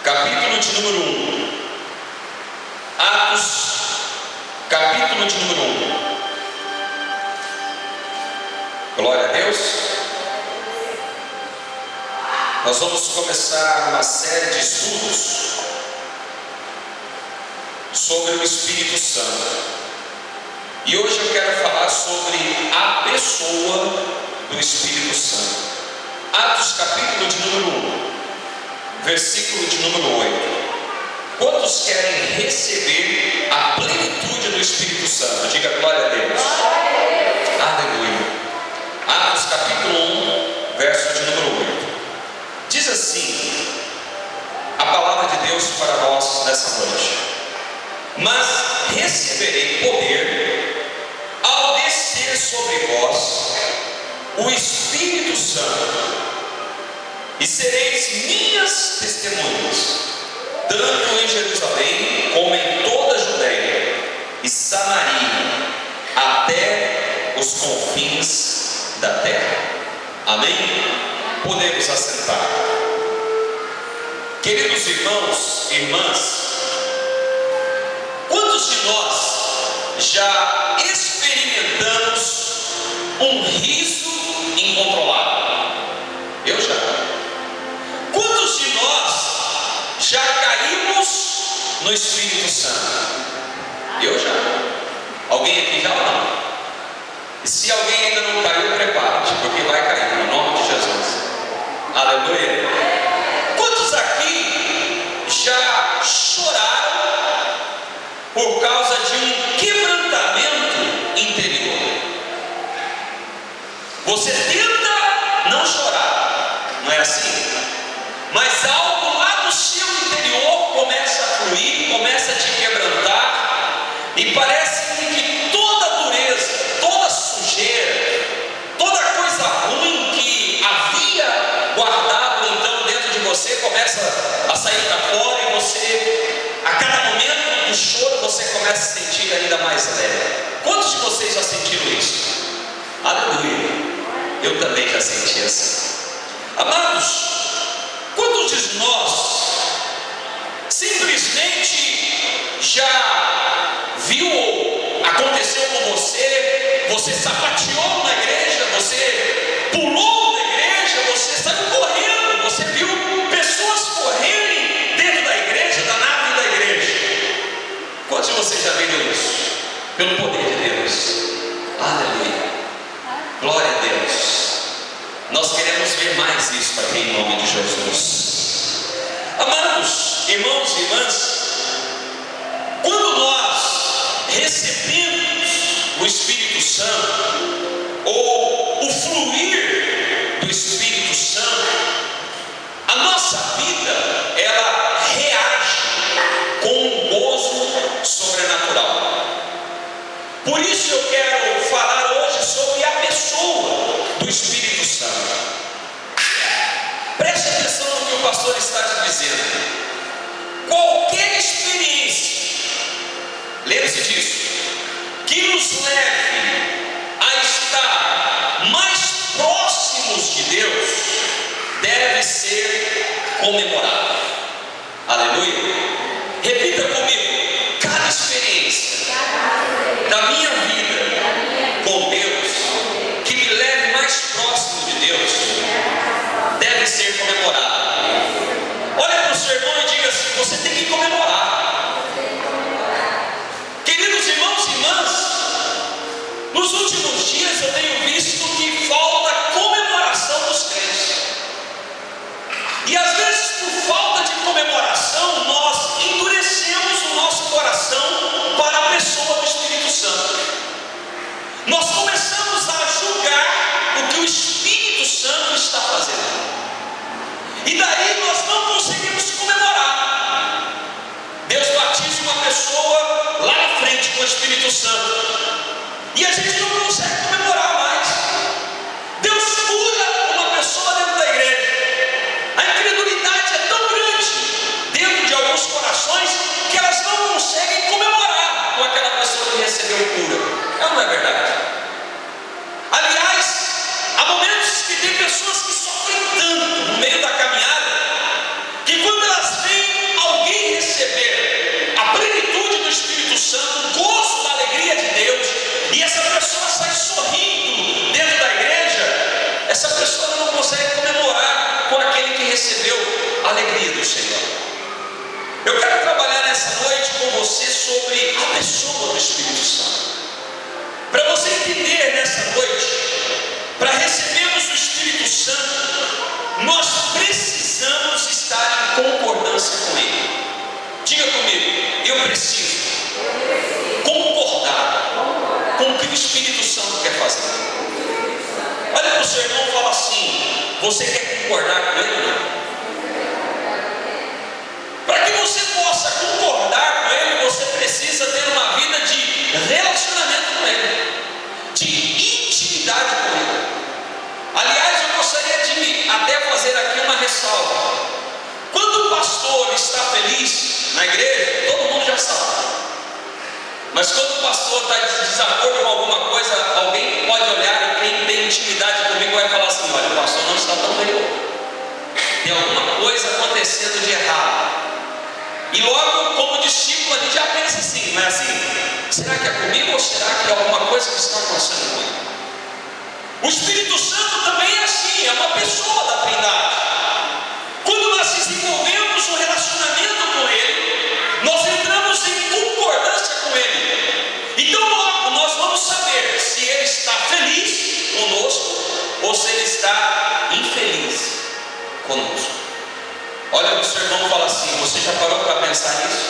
capítulo de número 1. Atos, capítulo de número 1. Glória a Deus. Nós vamos começar uma série de estudos sobre o Espírito Santo. E hoje eu quero falar sobre a pessoa do Espírito Santo. Atos capítulo de número 1, versículo de número 8. Quantos querem receber a plenitude do Espírito Santo? Diga glória a Deus. Aleluia. Atos capítulo 1, verso de número 8. Diz assim a palavra de Deus para nós nessa noite: mas receberei poder ao descer sobre vós o Espírito Santo, e sereis minhas testemunhas, tanto em Jerusalém como em toda a Judéia e Samaria, até os confins da terra. Amém? Podemos assentar. Queridos irmãos e irmãs, quantos de nós já experimentamos um riso incontrolável? Eu já. Quantos de nós já caímos no Espírito Santo? Eu já. Alguém aqui já ou não? E se alguém ainda não caiu, prepare-te, porque vai cair, no nome de Jesus. Aleluia. Quantos aqui já choraram por causa de um quebrantamento interior? Você tenta não chorar, não é assim? Mas algo lá do seu interior começa a fluir, começa a te quebrantar, e parece que toda a dureza, toda a sujeira, toda a coisa ruim que havia guardado então dentro de você começa a sair para fora, e você, a cada momento do choro, você começa a se sentir ainda mais leve. Quantos de vocês já sentiram isso? Aleluia. Eu também já senti assim. Amados, quantos de nós simplesmente já viu ou aconteceu com você, você sapateou na igreja, você pulou na igreja, você saiu correndo, você viu pessoas correrem dentro da igreja, da nave da igreja? Quantos de vocês já viram isso? Pelo poder de Deus. Aleluia. Glória a Deus. Nós queremos ver mais isso aqui em nome de Jesus. Amados irmãos e irmãs, quando nós recebemos o Espírito Santo, ou o fluir do Espírito Santo, a nossa vida, ela reage com um gozo sobrenatural. Por isso eu quero falar hoje sobre a pessoa do Espírito Santo. Preste atenção no que o pastor está te dizendo. Qualquer experiência, lembre-se disso, que nos leve a estar mais próximos de Deus, deve ser comemorada. Aleluia. Repita comigo: cada experiência da minha vida com Deus que me leve mais próximo de Deus deve ser comemorada. Olha para o seu irmão e diga assim: você tem que comemorar. Queridos irmãos e irmãs, nos últimos dias eu tenho visto que falta comemoração dos crentes. E às vezes, por falta de comemoração, nós endurecemos o nosso coração para a pessoa do Espírito Santo. Nós começamos a julgar o que o Espírito Santo está fazendo, e daí nós não conseguimos comemorar. Deus batiza uma pessoa lá na frente com o Espírito Santo, e a gente não consegue comemorar mais. Deus cura uma pessoa dentro da igreja. A incredulidade é tão grande dentro de alguns corações que elas não conseguem comemorar com aquela pessoa que recebeu cura. Não é verdade? Aliás, há momentos que tem pessoas que sofrem tanto no meio da caminhada, que quando elas veem Você quer concordar com Ele ou não? Para que você possa concordar com Ele, você precisa ter uma vida de relacionamento com Ele, de intimidade com Ele. Aliás, eu gostaria de até fazer aqui uma ressalva. Quando o pastor está feliz na igreja, todo mundo já sabe. Mas quando o pastor está em desacordo com alguma coisa, alguém pode olhar e quem tem intimidade comigo vai falar assim: olha, o pastor não está tão bem hoje. Tem alguma coisa acontecendo de errado. E logo, como discípulo, a gente já pensa assim, não é assim? Será que é comigo ou será que é alguma coisa que está acontecendo com ele? O Espírito Santo também é assim, é uma pessoa da Trindade. Quando nós desenvolvemos um relacionamento com Ele, nós entramos em concordância com Ele. Então logo nós vamos saber se Ele está feliz conosco ou se Ele está infeliz conosco. Olha o seu irmão e fala assim: você já parou para pensar nisso?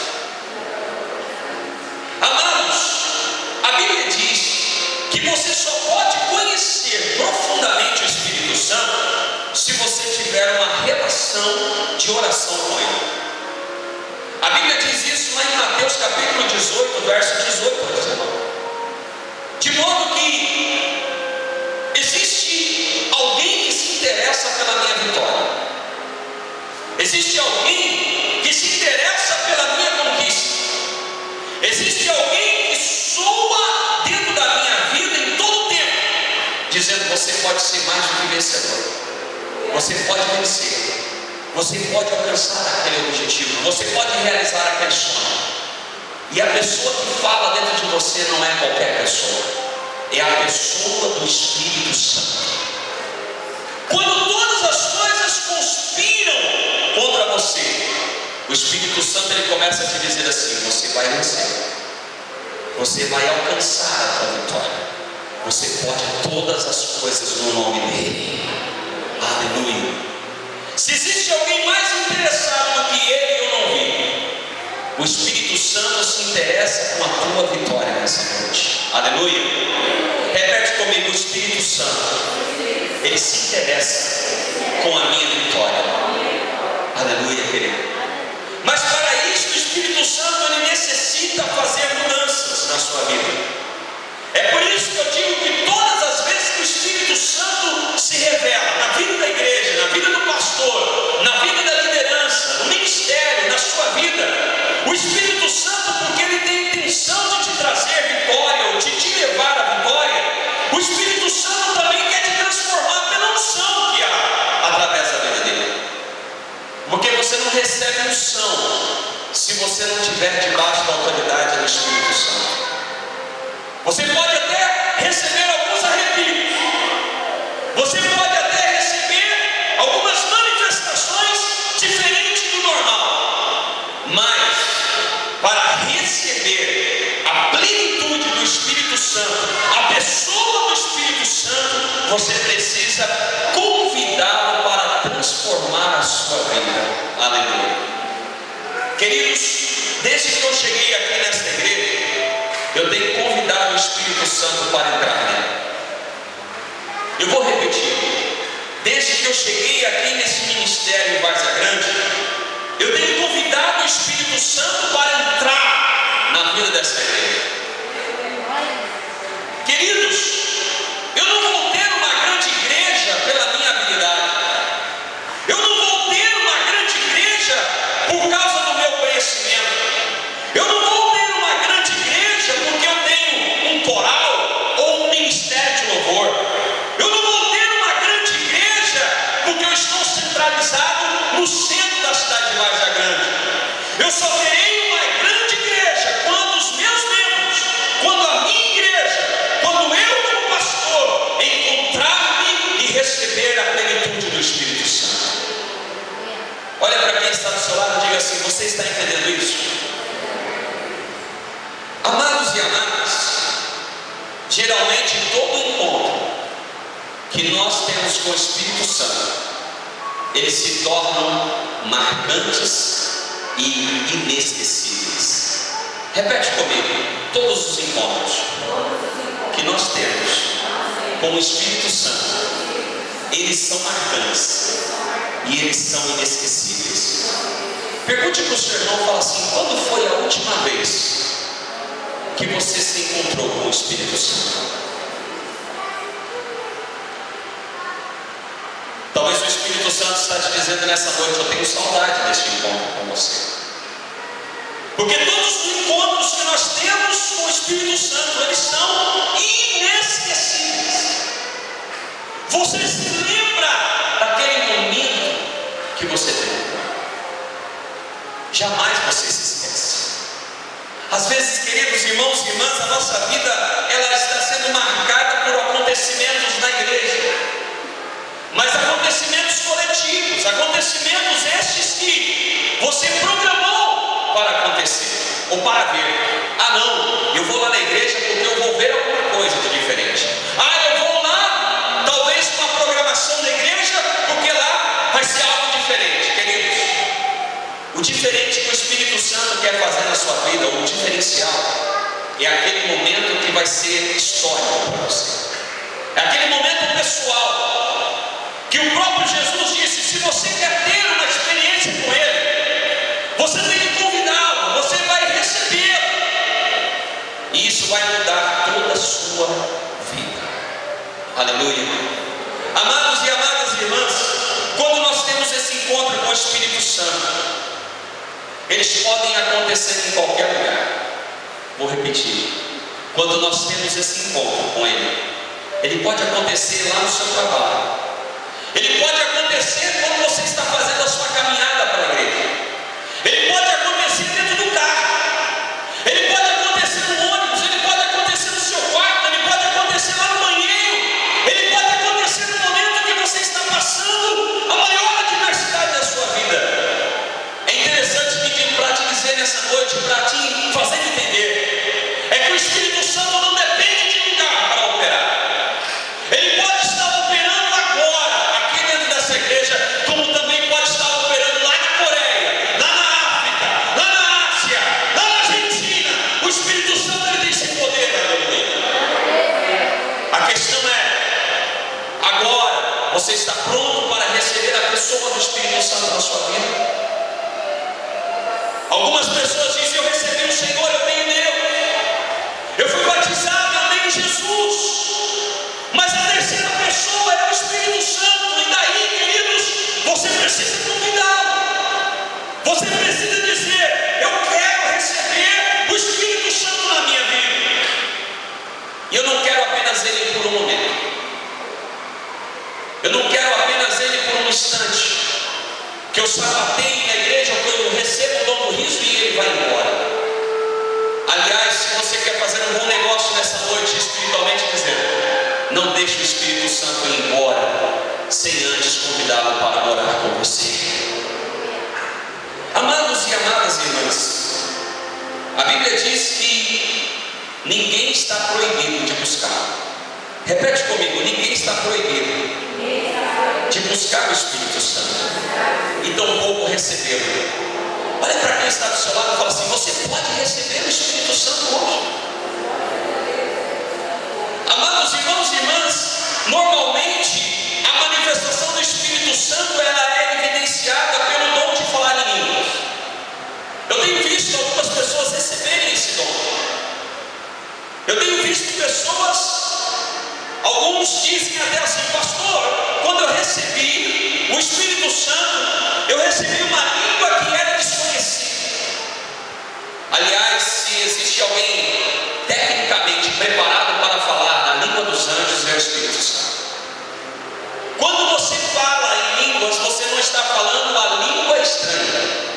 Amados, a Bíblia diz que você só pode conhecer profundamente o Espírito Santo se você tiver uma relação de oração com Ele. A Bíblia diz isso lá em Mateus capítulo 18, verso 18 a 19. De modo que existe alguém que se interessa pela minha vitória. Existe alguém que se interessa pela minha conquista. Existe alguém que soa dentro da minha vida em todo o tempo, dizendo: você pode ser mais do que vencedor. Você pode vencer. Você pode alcançar aquele objetivo. Você pode realizar aquele sonho. E a pessoa que fala dentro de você não é qualquer pessoa. É a pessoa do Espírito Santo. Quando todas as coisas conspiram contra você, o Espírito Santo ele começa a te dizer assim: você vai vencer, você vai alcançar a tua vitória, você pode todas as coisas no nome dele. Aleluia. Se existe alguém mais interessado do que ele, eu não vi. O Espírito Santo se interessa com a tua vitória nessa noite. Aleluia. Repete comigo: o Espírito Santo ele se interessa com a minha vitória. Aleluia, querido. Mas para isso o Espírito Santo ele necessita fazer mudanças na sua vida. É por isso que eu digo que todas as vezes que o Espírito Santo se revela na vida da igreja, na vida do pastor, na vida da liderança, no ministério, na sua vida, o Espírito Santo, porque ele tem a intenção de te trazer vitória ou de te levar à vitória, o Espírito Santo também quer te transformar pela unção que há através da vida dele. Porque você não recebe unção se você não estiver debaixo da autoridade do Espírito Santo. Você pode até receber alguns arrepios, você pode até receber algumas manifestações diferentes do normal, mas para receber a plenitude do Espírito Santo, a pessoa do Espírito Santo, você precisa convidá-lo para transformar a sua vida. Aleluia. Queridos, desde que eu cheguei aqui nesta igreja, eu tenho convidado o Espírito Santo para entrar nela. Eu vou repetir. Desde que eu cheguei aqui nesse ministério em Várzea Grande, eu tenho convidado o Espírito Santo para entrar na vida dessa igreja. Queridos, eu não vou ter uma grande igreja pela minha habilidade. Eu não vou ter uma grande igreja por causa do meu conhecimento. Eu não vou ter uma grande igreja porque eu tenho um coral ou um ministério de louvor. Eu não vou ter uma grande igreja porque eu estou centralizado no centro da cidade de Várzea Grande. Eu só terei uma grande igreja quando os meus membros, quando a minha igreja, quando eu como pastor encontrar-me e receber a plenitude do Espírito Santo. Olha para quem está do seu lado e diga assim: você está entendendo isso? Amados e amadas, geralmente todo encontro que nós temos com o Espírito Santo, eles se tornam marcantes e inesquecíveis. Repete comigo: todos os encontros que nós temos com o Espírito Santo, eles são marcantes e eles são inesquecíveis. Pergunte para o seu irmão, fala assim: quando foi a última vez que você se encontrou com o Espírito Santo? Talvez o Espírito Santo está te dizendo nessa noite: eu tenho saudade deste encontro com você. Porque todos os encontros que nós temos com o Espírito Santo, eles são inesquecíveis. Você se lembra daquele momento que você teve? Jamais você se esquece. Às vezes, queridos irmãos e irmãs, a nossa vida ela está sendo marcada por acontecimentos na igreja, mas acontecimentos coletivos, acontecimentos estes que você programou para acontecer ou para ver. Ah, não, eu vou lá na igreja porque eu vou ver alguma coisa de diferente. Ah, eu vou lá talvez com a programação da igreja porque lá vai ser algo diferente. Queridos, o diferente que o Espírito Santo quer fazer na sua vida, o diferencial, é aquele momento que vai ser histórico para você. É aquele momento pessoal que o próprio Jesus disse: se você quer ter uma experiência com Ele, você tem que convidá-lo, você vai recebê-lo, e isso vai mudar toda a sua vida. Aleluia. Amados e amadas irmãs, quando nós temos esse encontro com o Espírito Santo, eles podem acontecer em qualquer lugar. Vou repetir: quando nós temos esse encontro com Ele pode acontecer lá no seu trabalho, Ele pode acontecer quando você está fazendo a sua caminhada para a igreja, Ele pode acontecer dentro do carro, Ele pode acontecer no ônibus, Ele pode acontecer no seu quarto, Ele pode acontecer lá no banheiro, Ele pode acontecer no momento que você está passando a maior adversidade da sua vida. É interessante que tenho para te dizer nessa noite, para te fazer entender, é que o Espírito Santo não depende de lugar para operar. Ele pode estar operando agora aqui dentro dessa igreja, como também pode estar operando lá na Coreia, lá na África, lá na Ásia, lá na Argentina. O Espírito Santo ele tem esse poder, aleluia. A questão é: agora você está pronto para receber a pessoa do Espírito Santo na sua vida? Algumas pessoas dizem: eu recebi o Senhor, eu tenho Deus, eu fui batizado, eu tenho Jesus. Mas a terceira pessoa é o Espírito Santo. E daí, queridos, você precisa convidá-lo. Você precisa dizer: eu quero receber o Espírito Santo na minha vida. E eu não quero apenas Ele por um momento, eu não quero apenas Ele por um instante, que eu sapateie na igreja, que eu recebo o dom do riso e Ele vai embora. Aliás, se você quer fazer um bom negócio nessa noite, espiritualmente dizendo, não deixe o Espírito Santo ir embora sem antes convidá-lo para morar com você. Amados e amadas irmãs, a Bíblia diz que ninguém está proibido de buscar. Repete comigo: ninguém está proibido de buscar o Espírito Santo, e tampouco recebê-lo. Olha para quem está do seu lado e fala assim: você pode receber o Espírito Santo hoje. Amados irmãos e irmãs, normalmente a manifestação do Espírito Santo ela é evidenciada pelo dom de falar em línguas. Eu tenho visto algumas pessoas receberem esse dom. Eu tenho visto pessoas, alguns dizem até assim: pastor, quando eu recebi o Espírito Santo, eu recebi uma língua que era desconhecida. Aliás, se existe alguém tecnicamente preparado para falar na língua dos anjos, é o Espírito Santo. Quando você fala em línguas, você não está falando a língua estranha.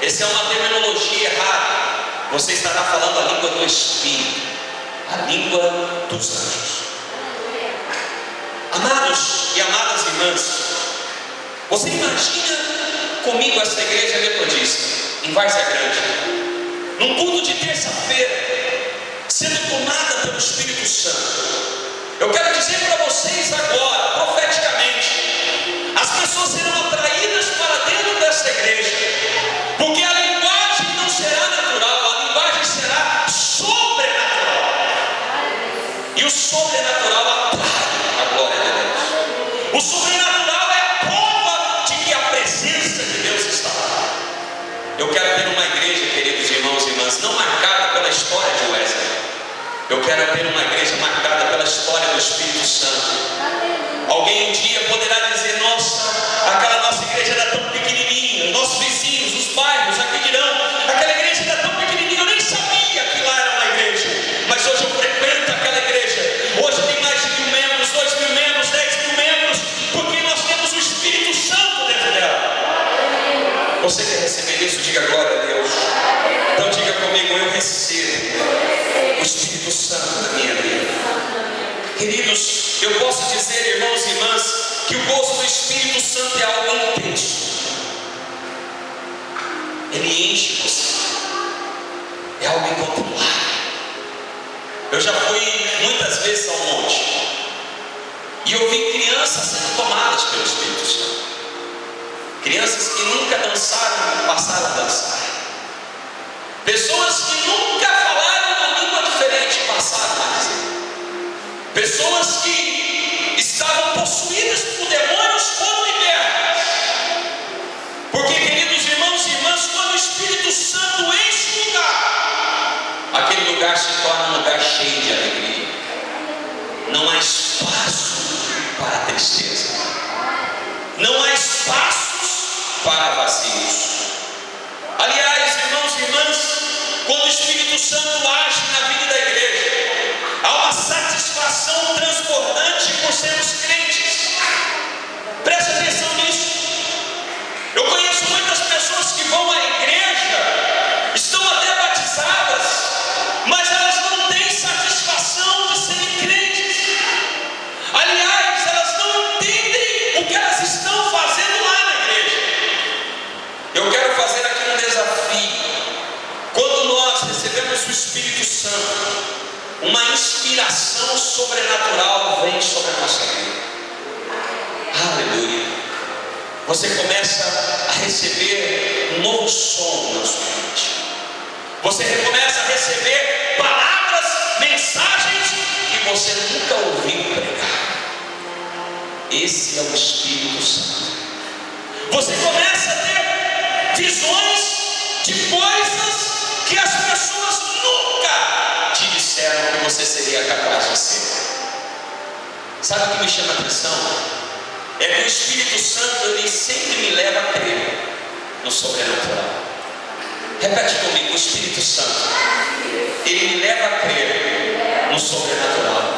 Essa é uma terminologia errada. Você estará falando a língua do Espírito, a língua dos anjos. Amados e amadas irmãs, você imagina comigo essa igreja metodista em Várzea Grande, num culto de terça-feira, sendo tomada pelo Espírito Santo. Eu quero dizer para vocês agora, profeticamente, as pessoas serão atraídas para dentro dessa igreja, porque a linguagem não será natural, a linguagem será sobrenatural. E o sobrenatural atrai a glória de Deus. O sobrenatural Eu quero ter uma igreja, queridos irmãos e irmãs, não marcada pela história de Wesley. Eu quero ter uma igreja marcada pela história do Espírito Santo. Alguém um dia poderá dizer: nossa, aquela nossa igreja era tão pequenininha, nossos vizinhos, os bairros aqui dirão: aquela igreja era tão pequenininha, eu nem sabia que lá era uma igreja, mas hoje eu frequento aquela igreja. Hoje tem mais de 1.000 membros, 2.000 membros, 10.000 membros, porque nós temos o Espírito Santo dentro dela. Você quer receber isso? Diga glória a Deus. Então diga comigo: eu recebo o Espírito Santo da minha vida. Queridos, eu posso dizer, irmãos e irmãs, que o gozo do Espírito Santo é algo intenso. Ele enche você. É algo incontrolável. Eu já fui muitas vezes ao monte e eu vi crianças sendo tomadas pelo Espírito Santo. Crianças que nunca dançaram, passaram a dançar. Pessoas que nunca falaram uma língua diferente, passaram a dizer. Pessoas que estavam possuídas por demônios foram libertas. Porque, queridos irmãos e irmãs, quando o Espírito Santo enche o lugar, aquele lugar se torna um lugar cheio de alegria. Não há espaço para tristeza. Não há espaços para vazios. Aliás, irmãos e irmãs, quando o Espírito Santo age na vida da igreja, há uma satisfação transbordante por sermos crentes. Preste atenção nisso. Eu conheço muitas pessoas que vão à igreja, estão até batizadas, mas elas não têm satisfação de serem crentes. Aliás, elas não entendem o que elas estão fazendo lá na igreja. Eu quero fazer aqui um desafio. Quando nós recebemos o Espírito Santo, uma inspiração sobrenatural vem sobre a nossa vida. Aleluia. Você começa a receber um novo som na sua mente. Você começa a receber palavras, mensagens que você nunca ouviu pregar. Esse é o Espírito Santo. Você começa a ter visões de coisas que as pessoas nunca te disseram que você seria capaz de ser. Sabe o que me chama a atenção? É que o Espírito Santo, ele sempre me leva a crer no sobrenatural. Repete comigo: o Espírito Santo, ele me leva a crer no sobrenatural.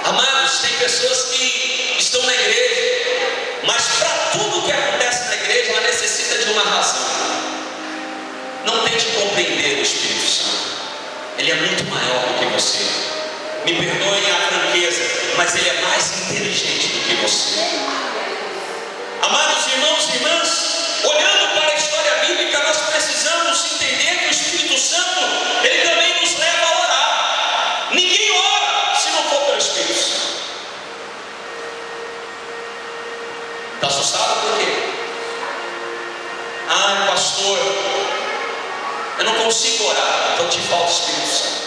Amados, tem pessoas que estão na igreja, mas para tudo que acontece na igreja, ela necessita de uma razão. Não tente compreender o Espírito Santo. Ele é muito maior do que você. Me perdoem a franqueza, mas ele é mais inteligente do que você. Amados irmãos e irmãs, olhando para a história bíblica, nós precisamos entender que o Espírito Santo, ele também nos leva a orar. Ninguém ora se não for pelo Espírito Santo. Está assustado por quê? Ah, pastor, eu não consigo orar, então te falta o Espírito Santo.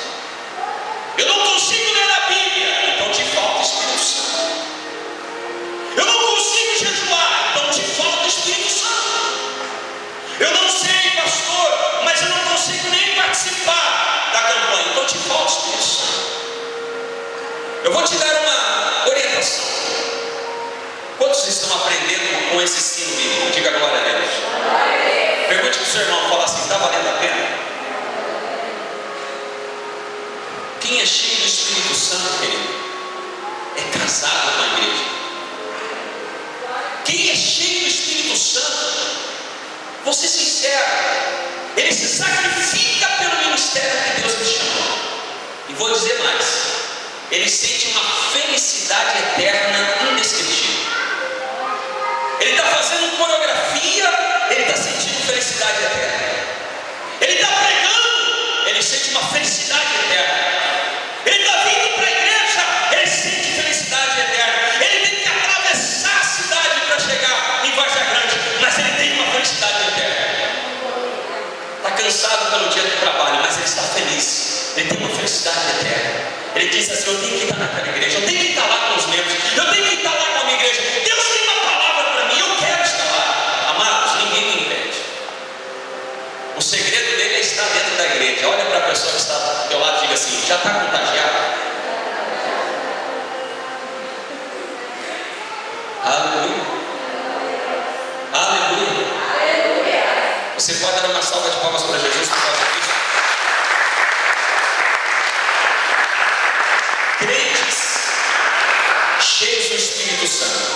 Eu não consigo ler a Bíblia, então te falta o Espírito Santo. Eu não consigo jejuar, então te falta o Espírito Santo. Eu não sei, pastor, mas eu não consigo nem participar da campanha, então te falta o Espírito Santo. Eu vou te dar uma orientação. Quantos estão aprendendo com esse ensino bíblico? Diga glória a Deus. Pergunte para o seu irmão, fala assim: está valendo a pena? Quem é cheio do Espírito Santo, querido, é casado com a igreja. Quem é cheio do Espírito Santo, vou ser sincero, ele se sacrifica pelo ministério que Deus lhe chamou. E vou dizer mais: ele sente uma felicidade eterna indescritível. Ele está fazendo coreografia, ele está sentindo felicidade eterna. Ele está pregando, ele sente uma felicidade eterna. Ele está vindo para a igreja, ele sente felicidade eterna. Ele tem que atravessar a cidade para chegar em Vargem Grande, mas ele tem uma felicidade eterna. Está cansado pelo dia do trabalho, mas ele está feliz. Ele tem uma felicidade eterna. Ele diz assim: eu tenho que estar naquela igreja, eu tenho que estar lá com os membros, eu tenho que estar lá com a minha igreja. Deus tem uma palavra para mim, eu quero estar lá. Amados, ninguém me impede. assim: já está contagiado? Aleluia. Aleluia. Você pode dar uma salva de palmas para Jesus por causa disso? Crentes cheios do Espírito Santo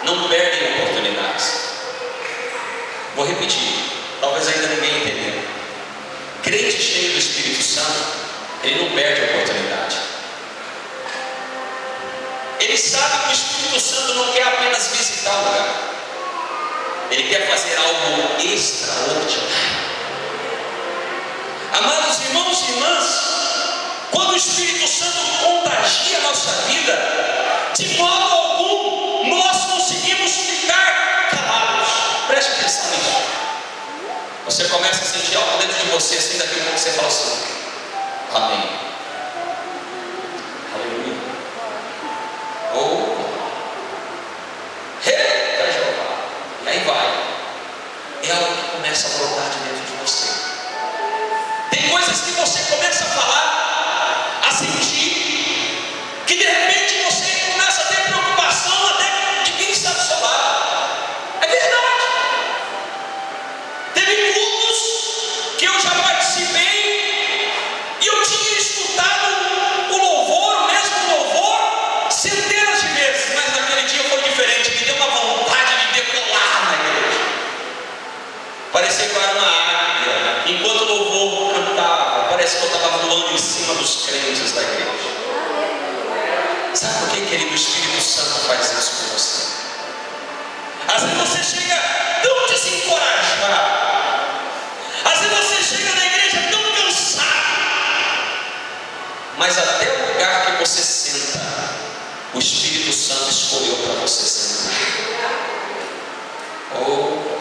não perdem oportunidades. Vou repetir, talvez ainda ninguém entendeu. Crente cheio do Espírito Santo, ele não perde oportunidade. Ele sabe que o Espírito Santo não quer apenas visitar o lugar, ele quer fazer algo extraordinário. Amados irmãos e irmãs, quando o Espírito Santo contagia a nossa vida, de modo algum nós conseguimos ficar calados. Preste atenção nisso. Você começa a sentir algo dentro de você, assim, daqui a pouco você fala assim: amém. Aleluia. Ou eita Jeová. E aí vai. É algo que começa a brotar de dentro de você. Tem coisas que você começa a falar, a sentir, que de repente você começa a ter preocupação até de quem está do seu lado. É verdade. Teve cultos que eu já participei e eu tinha escutado o louvor, o mesmo louvor, centenas de vezes, mas naquele dia foi diferente. Me deu uma vontade de decolar na igreja. Parecia que eu era uma águia. Enquanto o louvor cantava, parece que eu estava voando em cima dos crentes da igreja. Sabe por que, querido? O Espírito Santo faz isso com você. Às vezes você chega tão desencorajado, às vezes você chega na igreja tão cansado, mas até o lugar que você senta, o Espírito Santo escolheu para você sentar. Oh,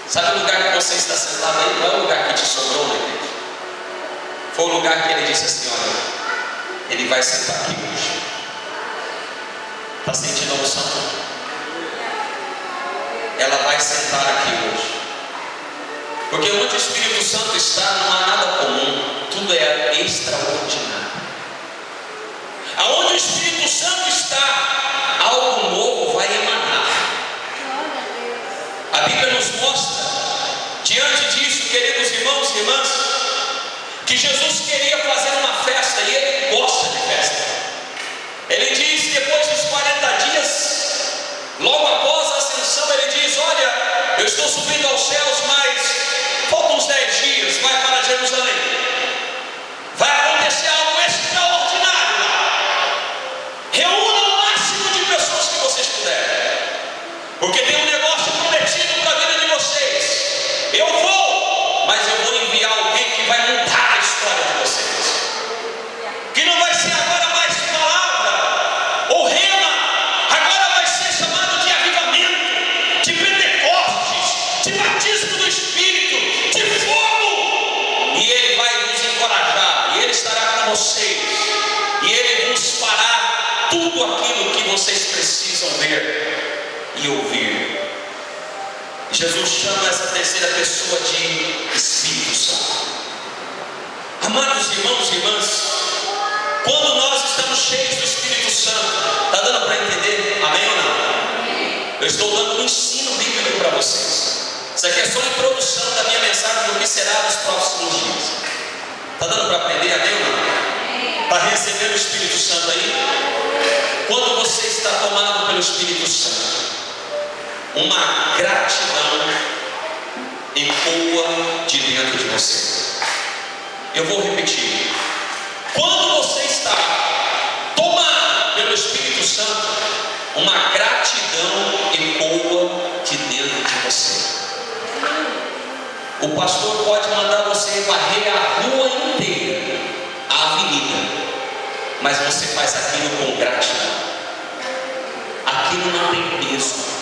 sabe o lugar que você está sentado aí? Não é o lugar que te sobrou na igreja. Foi o lugar que ele disse assim: olha, ele vai sentar aqui hoje. Está sentindo a unção? Ela vai sentar aqui hoje. Porque onde o Espírito Santo está, não há nada comum, tudo é extraordinário. Aonde o Espírito Santo está, algo novo vai emanar. A Bíblia nos mostra, diante disso, queridos irmãos e irmãs, que Jesus queria fazer uma festa, e ele gosta de festa. Ele diz, depois dos 40 dias, logo após a ascensão, ele diz: olha, eu estou subindo aos céus, mas faltam uns 10 dias, vai para Jerusalém. Vai acontecer algo extraordinário lá. Reúna o máximo de pessoas que vocês puderem, porque tem um negócio prometido para a vida de vocês. Eu vou, mas eu vou enviar alguém que vai mudar a história de vocês, que não vai ser agora mais palavra ou rema, agora vai ser chamado de avivamento, de Pentecostes, de batismo do Espírito, de fogo. E ele vai nos encorajar, e ele estará com vocês, e ele vos fará tudo aquilo que vocês precisam ver e ouvir. Jesus chama essa terceira pessoa de Espírito Santo. Amados irmãos e irmãs, quando nós estamos cheios do Espírito Santo, está dando para entender? Amém ou não? Eu estou dando um ensino bíblico para vocês. Isso aqui é só a introdução da minha mensagem do que será nos próximos dias. Está dando para aprender? Amém ou não? Está recebendo o Espírito Santo aí? Quando você está tomado pelo Espírito Santo, uma gratidão ecoa de dentro de você. Eu vou repetir. Quando você está tomado pelo Espírito Santo, uma gratidão ecoa de dentro de você. O pastor pode mandar você varrer a rua inteira, a avenida, mas você faz aquilo com gratidão. Aquilo não tem peso.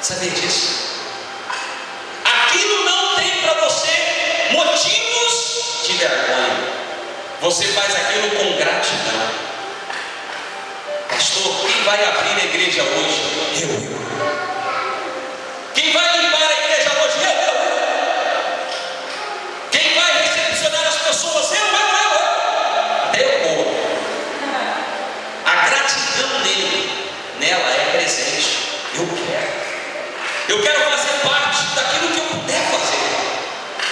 Sabia disso? Aquilo não tem para você motivos de vergonha. Você faz aquilo com gratidão. Pastor, quem vai abrir a igreja hoje? Eu. Quem vai limpar a igreja hoje? Eu. Quem vai recepcionar as pessoas aquilo que eu puder fazer.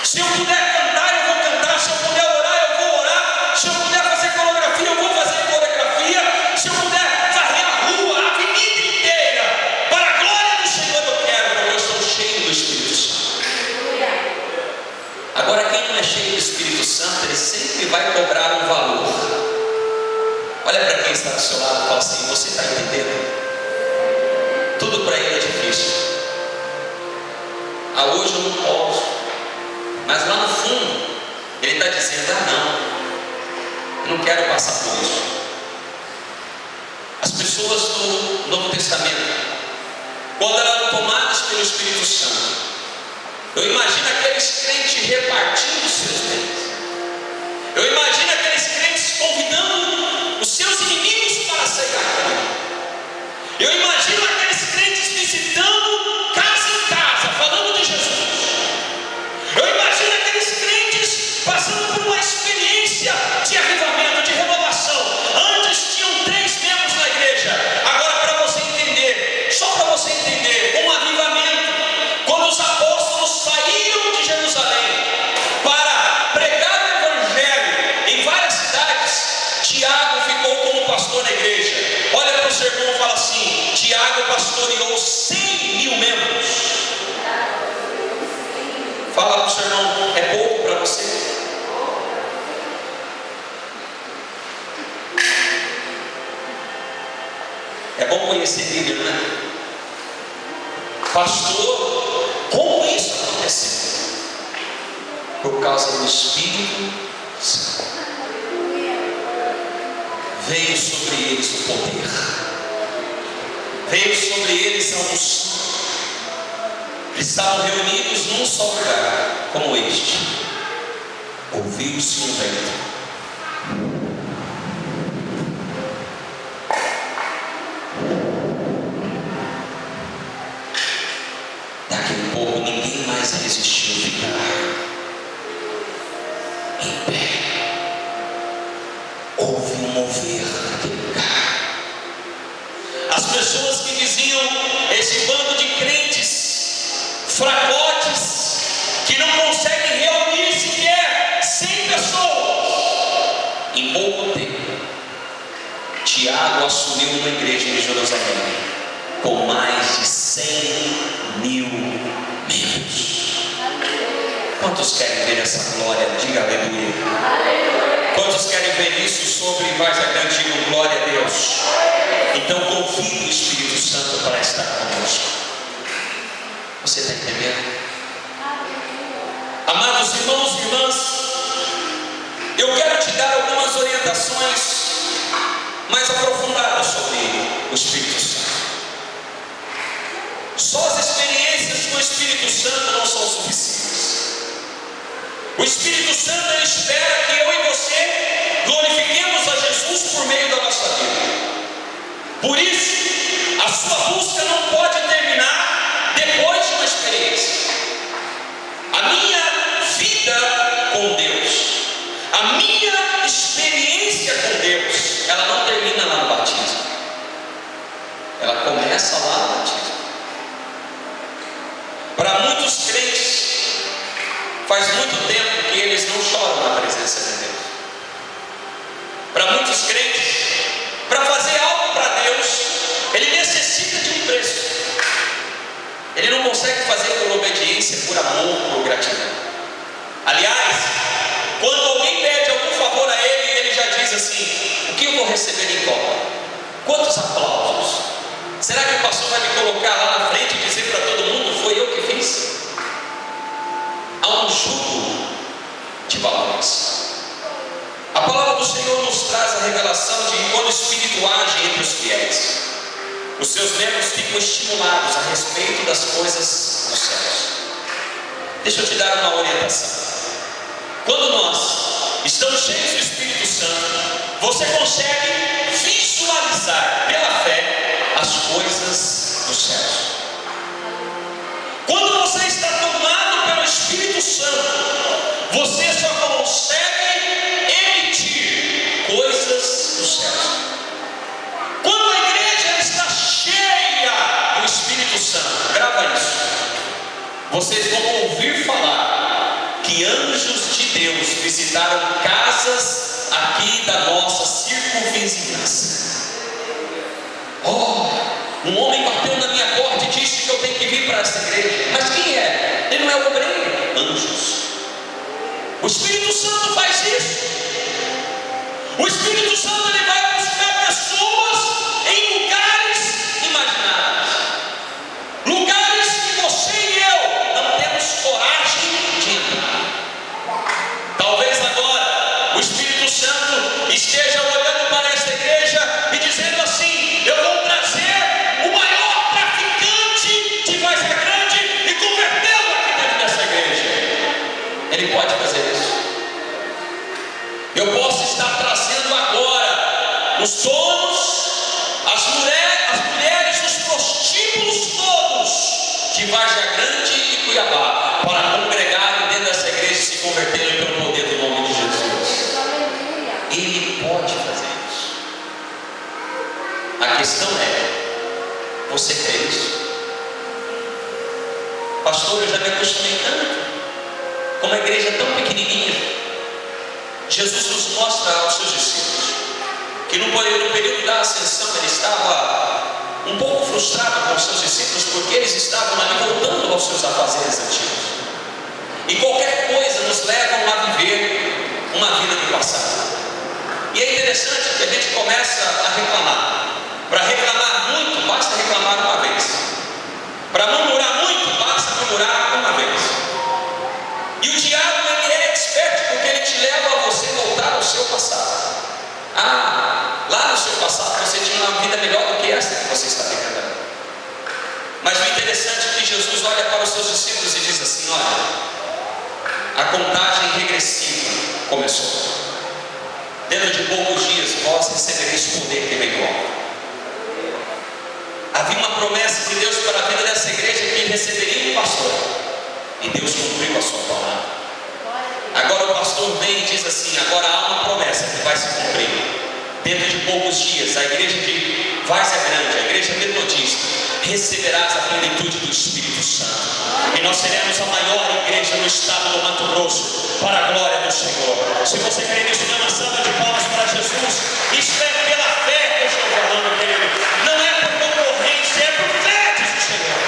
Se eu puder cantar, eu vou cantar. Se eu puder orar, eu vou orar. Se eu puder fazer coreografia, eu vou fazer coreografia. Se eu puder varrer a rua, a avenida inteira, para a glória do Senhor eu quero, porque eu estou cheio do Espírito Santo. Agora, quem não é cheio do Espírito Santo, ele sempre vai cobrar um valor. Olha para quem está do seu lado e fala assim: você está entendendo? Tudo para ele é difícil. Hoje eu não posso. Mas lá no fundo, ele está dizendo: não, eu não quero passar por isso. As pessoas do Novo Testamento, quando eram tomadas pelo Espírito Santo, eu imagino aqueles crentes repartindo os seus bens. Eu imagino aqueles crentes convidando os seus inimigos para cear. Eu imagino aqueles crentes visitando casa em casa, falando de Jesus. Eu imagino aqueles crentes passando por uma experiência de avivamento, de renovação. Antes tinham 3 membros na igreja. Agora, para você entender, só para você entender, com o avivamento, quando os apóstolos saíram de Jerusalém para pregar o evangelho em várias cidades, Tiago ficou como pastor na igreja. Olha para o seu irmão e fala assim: Tiago pastoreou 100.000 membros. Fala para o seu irmão: é pouco para você? É bom conhecer Bíblia, não é? Pastor, como isso aconteceu? Por causa do Espírito Santo. Veio sobre eles o poder, veio sobre eles a unção. Eles estavam reunidos num só lugar, como este. Ouviu-se um vento. Daqui a pouco ninguém mais resistiu a ficar em pé. Houve um mover naquele lugar. As pessoas que diziam: esse bando de crentes fracotes, que não conseguem reunir sequer 100 pessoas, em pouco tempo, Tiago assumiu uma igreja em Jerusalém, com mais de 100.000 membros. Quantos querem ver essa glória? Diga aleluia. Quantos querem ver isso sobre Várzea Grande? Digam glória a Deus. Então convide o Espírito Santo para estar conosco. Você está entendendo? Amados irmãos e irmãs, eu quero te dar algumas orientações mais aprofundadas sobre o Espírito Santo. Só as experiências com o Espírito Santo não são suficientes. O Espírito Santo, ele espera que eu e você glorifiquemos a Jesus por meio da nossa vida. Por isso, a sua busca não pode terminar depois de uma experiência. A minha vida com Deus, a minha experiência com Deus, ela não termina lá no batismo. Ela começa lá no batismo. Para muitos crentes, faz muito tempo que eles não choram na presença de Deus. Para muitos crentes, para fazer algo para Deus, ele necessita de um preço. Ele não consegue fazer por obediência, por amor, por gratidão. Aliás, quando alguém pede algum favor a ele, ele já diz assim: o que eu vou receber em troca? Quantos aplausos? Será que o pastor vai me colocar lá na frente e dizer para todo mundo: foi eu que fiz? Há um jugo de valores. A palavra do Senhor nos traz a revelação de que quando o Espírito age entre os fiéis, os seus membros ficam estimulados a respeito das coisas dos céus. Deixa eu te dar uma orientação. Quando nós estamos cheios do Espírito Santo, você consegue visualizar pela fé as coisas dos céus. Quando você está tomado pelo Espírito Santo, você só consegue emitir coisas dos céus. Quando a igreja está cheia do Espírito Santo, grava isso. vocês vão ouvir falar que anjos de Deus visitaram casas aqui da nossa circunvizinhança. Um homem bateu na minha porta e disse que eu tenho que vir para essa igreja. Mas quem é? Ele não é o obreiro. Anjos. O Espírito Santo faz isso. O Espírito Santo ele vai buscar pessoas em lugares imaginários, lugares que você e eu não temos coragem de entrar. Talvez agora o Espírito Santo esteja olhando para esta igreja e dizendo assim: eu vou trazer o maior traficante de Várzea Grande e convertê-lo aqui dentro dessa igreja. Ele pode fazer isso. Eu posso estar trazendo agora os donos, as mulheres dos prostíbulos todos de Várzea Grande e Cuiabá para congregarem dentro dessa igreja e se converterem pelo poder do nome de Jesus. Ele pode fazer isso. A questão é: você crê nisso? Pastor, eu já me acostumei tanto com uma igreja tão pequenininha. Jesus nos mostra aos seus discípulos que no período da ascensão ele estava um pouco frustrado com os seus discípulos, porque eles estavam ali voltando aos seus afazeres antigos. E qualquer coisa nos leva a viver uma vida do passado. E é interessante que a gente começa a reclamar. Para reclamar muito, basta reclamar uma vez. Para murmurar muito, basta murmurar uma vez. E o diabo ele é expert, porque ele te leva a você voltar ao seu passado. Lá no seu passado você tinha uma vida melhor do que essa que você está vivendo. Mas o interessante é que Jesus olha para os seus discípulos e diz assim: olha, a contagem regressiva começou. Dentro de poucos dias vós recebereis poder que vem do alto. Havia uma promessa de Deus para a vida dessa igreja que receberia um pastor, e Deus cumpriu a sua palavra. Agora o pastor vem e diz assim: agora há uma promessa que vai se cumprir. Dentro de poucos dias a igreja de Várzea Grande, a igreja metodista, receberás a plenitude do Espírito Santo, e nós seremos a maior igreja no estado do Mato Grosso, para a glória do Senhor. Se você crê nisso, dê uma salva de palmas para Jesus. Isso é pela fé que eu estou falando, querido. Não é por concorrência, é por fé, diz o Senhor.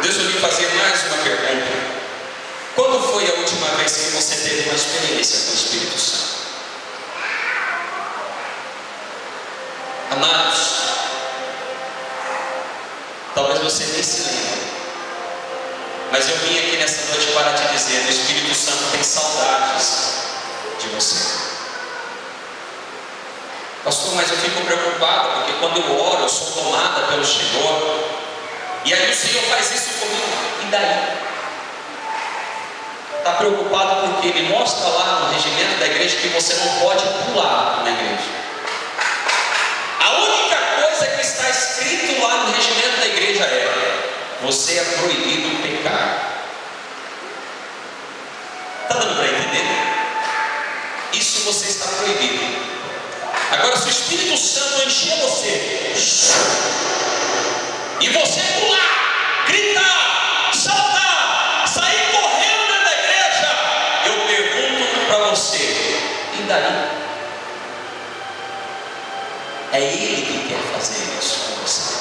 Deixa eu lhe fazer mais uma pergunta. Quando foi a última vez que você teve uma experiência com o Espírito Santo? Amados, talvez você nem se lembre, mas eu vim aqui nessa noite para te dizer: o Espírito Santo tem saudades de você. Pastor, mas eu fico preocupado, porque quando eu oro, eu sou tomada pelo Senhor, e aí o Senhor faz isso comigo, e daí? Está preocupado porque Ele mostra lá no regimento da igreja que você não pode pular na igreja. A única coisa que está escrito lá no regimento da igreja é: você é proibido pecar. Está dando para entender? Isso você está proibido. Agora, se o Espírito Santo encher você e você pular, gritar, saltar, sair correndo dentro da igreja, eu pergunto para você: e daí? É Ele que quer fazer isso com você.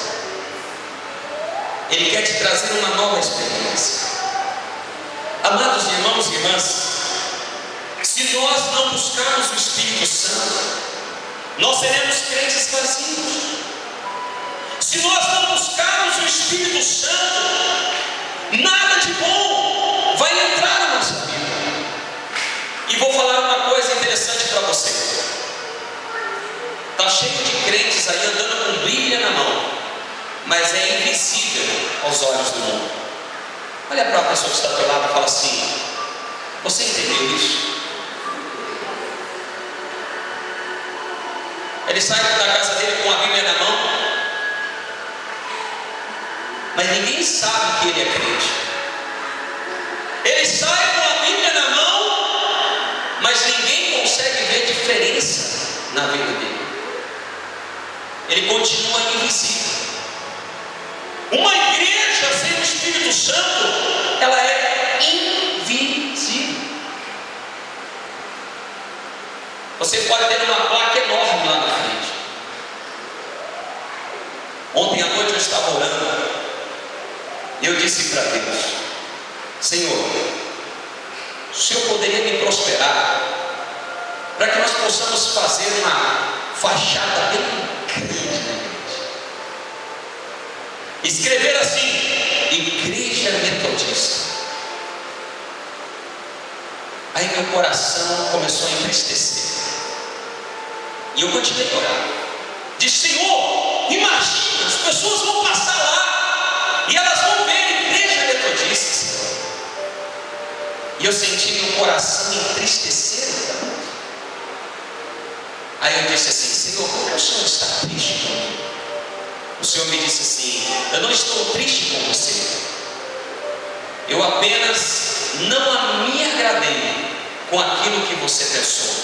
Ele quer te trazer uma nova experiência. Amados irmãos e irmãs, se nós não buscarmos o Espírito Santo, nós seremos crentes vazios. Se nós não buscarmos o Espírito Santo, nada de bom vai entrar na nossa vida. E vou falar uma coisa interessante para você. Está cheio de crentes aí andando com Bíblia na mão, mas é invisível aos olhos do mundo. Olha para a pessoa que está ao teu lado e fala assim: você entendeu isso? Ele sai da casa dele com a Bíblia na mão, mas ninguém sabe que ele é crente. Ele sai com a Bíblia na mão, mas ninguém consegue ver diferença na vida dele. Ele continua invisível. Uma igreja sem o Espírito Santo, ela é invisível. Você pode ter uma placa enorme lá na frente. Ontem à noite eu estava orando e eu disse para Deus: Senhor, o Senhor poderia me prosperar para que nós possamos fazer uma fachada bem grande na igreja, escrever assim: Igreja Metodista. Aí meu coração começou a entristecer e eu continuei a orar. Disse: Senhor, imagina, as pessoas vão passar lá e elas vão ver Igreja Metodista. E eu senti meu coração entristecer. Aí eu disse assim: Senhor, por que o Senhor está triste comigo? O Senhor me disse assim: eu não estou triste com você, eu apenas não me agradei com aquilo que você pensou.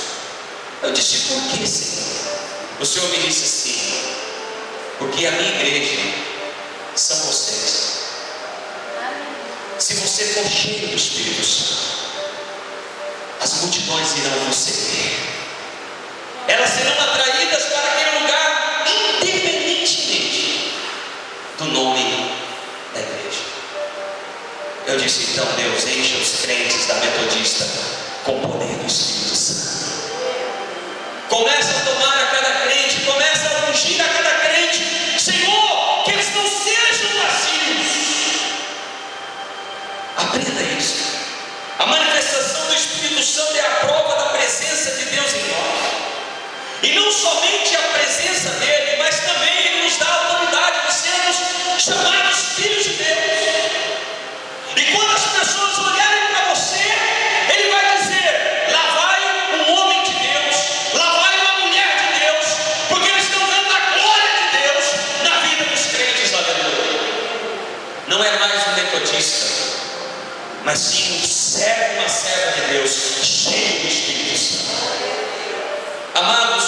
Eu disse: por que, Senhor? O Senhor me disse assim: porque a minha igreja são vocês. Se você for cheio do Espírito Santo, as multidões irão vos seguir. Elas serão atraídas para aquele lugar, independentemente do nome da igreja. Eu disse: então, Deus, encha os crentes da Metodista com o poder do Espírito Santo. Começa a tomar a cada crente, começa a ungir a cada crente. Senhor, que eles não sejam vazios. Aprenda isso. A manifestação do Espírito Santo é a prova da presença de Deus em nós. E não somente a presença dele, mas também ele nos dá a autoridade de sermos chamados filhos de Deus. E quando as pessoas olharem para você, ele vai dizer: lá vai um homem de Deus, lá vai uma mulher de Deus, porque eles estão vendo a glória de Deus na vida dos crentes, aleluia. Não é mais um metodista, mas sim um servo, uma serva de Deus, cheio do Espírito Santo. Amados,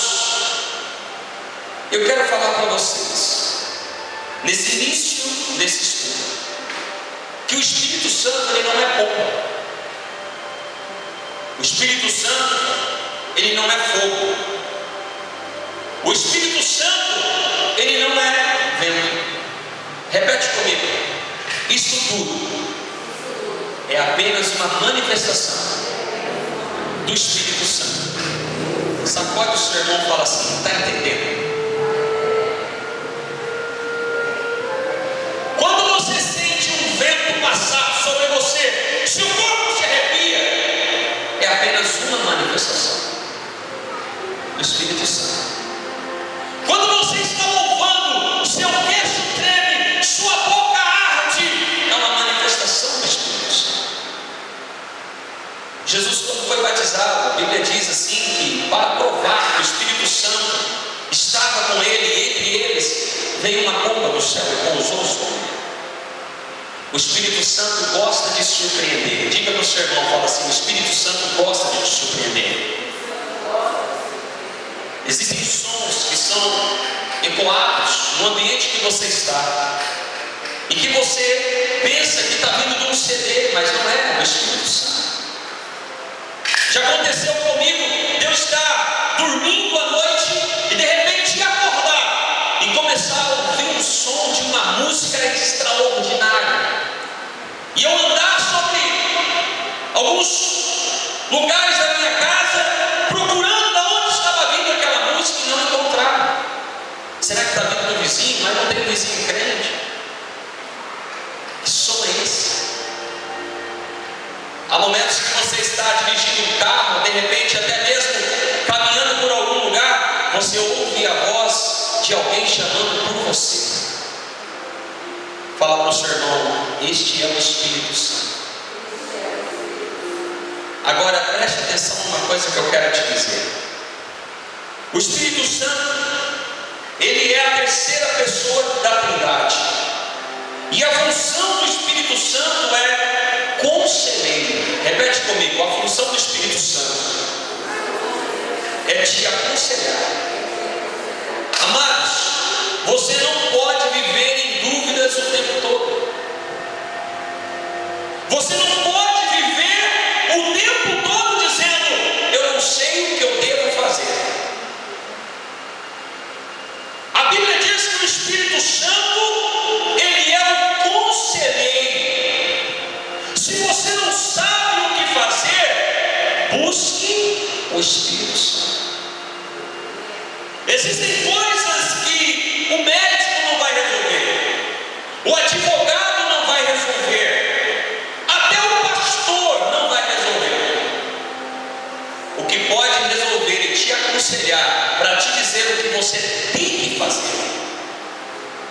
eu quero falar para vocês, nesse início desse estudo, que o Espírito Santo ele não é pomba. O Espírito Santo ele não é fogo. O Espírito Santo ele não é vento. Repete comigo: isso tudo é apenas uma manifestação do Espírito Santo. Sacode o seu irmão e fala assim: está entendendo? Quando você sente um vento passar sobre você, se o corpo se arrepia, é apenas uma manifestação do Espírito Santo. Quando você está louvando, seu queixo treme, sua boca arde, é uma manifestação do Espírito Santo. Jesus, quando foi batizado, a Bíblia diz assim que para provar que o Espírito Santo estava com ele, e entre eles veio uma pomba do céu e pousou sobre ele. O Espírito Santo gosta de surpreender. Diga para o seu irmão, fala assim: o Espírito Santo gosta de te surpreender. Existem sons que são ecoados no ambiente que você está, e que você pensa que está vindo de um CD, mas não é, é o Espírito Santo. Já aconteceu comigo, Deus está dormindo à noite e de repente acordar e começar a ouvir um som de uma música extraordinária, e eu andar sobre alguns lugares da minha casa procurando aonde estava vindo aquela música e não encontrar. Será que está vindo do vizinho? Mas não tem vizinho crente. Que som é esse? Há momentos que você está dirigindo um carro, de repente até mesmo caminhando por algum lugar, você ouve a voz de alguém chamando por você. Fala para o seu irmão: este é o Espírito Santo. Agora preste atenção numa coisa que eu quero te dizer. O Espírito Santo, ele é a terceira pessoa da Trindade, e a função do Espírito Santo é conselheiro. Repete comigo: a função do Espírito Santo é te aconselhar. Amados, você não pode viver em dúvidas o tempo Existem coisas que o médico não vai resolver, o advogado não vai resolver, até o pastor não vai resolver. O que pode resolver e te aconselhar, para te dizer o que você tem que fazer,